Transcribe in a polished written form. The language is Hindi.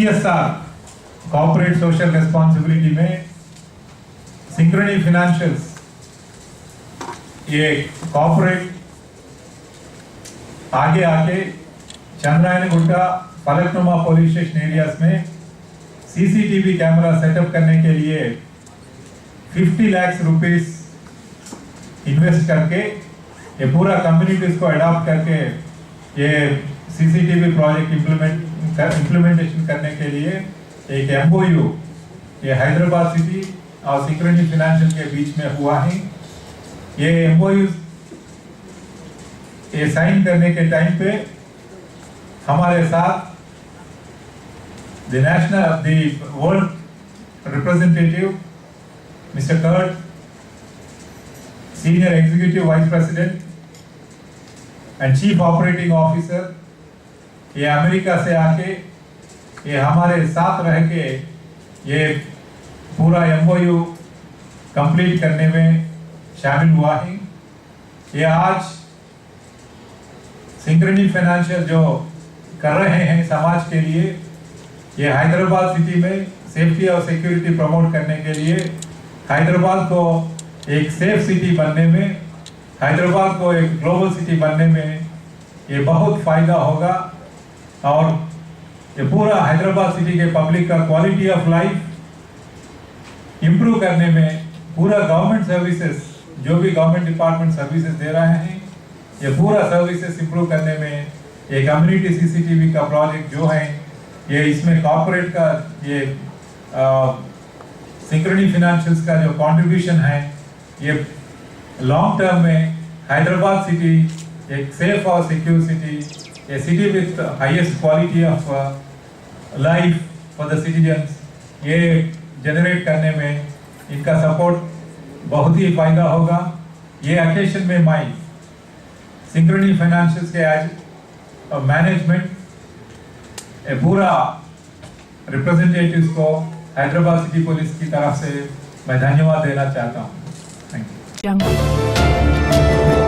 CSR कॉर्पोरेट सोशल रिस्पॉन्सिबिलिटी में सिंक्रोनी फाइनेंशियल्स ये कॉर्पोरेट आगे आके Chandrayangutta Falaknuma police station areas में CCTV कैमरा सेटअप करने के लिए 50 लाख रुपीस इन्वेस्ट करके ये पूरा कम्युनिटीज को अडॉप्ट करके ये CCTV प्रोजेक्ट इम्प्लीमेंटेशन करने के लिए एक MOU ये हैदराबाद सिटी और सिंक्रोनी फाइनेंशियल के बीच में हुआ है। ये MOU ये साइन करने के टाइम पे हमारे साथ the world representative mister Kurt, senior executive vice president and chief operating officer ये अमेरिका से आके ये हमारे साथ रह के ये पूरा MOU कंप्लीट करने में शामिल हुआ है। ये आज सिंक्रोनी फाइनेंशियल जो कर रहे हैं समाज के लिए, ये हैदराबाद सिटी में सेफ्टी और सिक्योरिटी प्रमोट करने के लिए हैदराबाद को एक सेफ सिटी बनने में, हैदराबाद को एक ग्लोबल सिटी बनने में ये बहुत फायदा होगा और ये पूरा हैदराबाद सिटी के पब्लिक का क्वालिटी ऑफ लाइफ इंप्रूव करने में पूरा गवर्नमेंट सर्विसेज जो भी गवर्नमेंट डिपार्टमेंट सर्विसेज दे रहे हैं ये पूरा सर्विसेज इंप्रूव करने में ये कम्युनिटी CCTV का प्रोजेक्ट जो है ये इसमें कॉर्पोरेट का ये सिंक्रोनी फाइनेंशियल्स का जो कंट्रीब्यूशन है ये लॉन्ग टर्म में हैदराबाद सिटी एक सेफ और secure city, a city with highest quality of life for the citizens ये जनरेट करने में इनका सपोर्ट बहुत ही फायदा होगा। ये ओकेशन में मैं सिंक्रोनी फाइनेंशियल्स के आज मैनेजमेंट पूरा रिप्रेजेंटेटिव्स को हैदराबाद सिटी पुलिस की तरफ से मैं धन्यवाद देना चाहता हूँ। Thank you.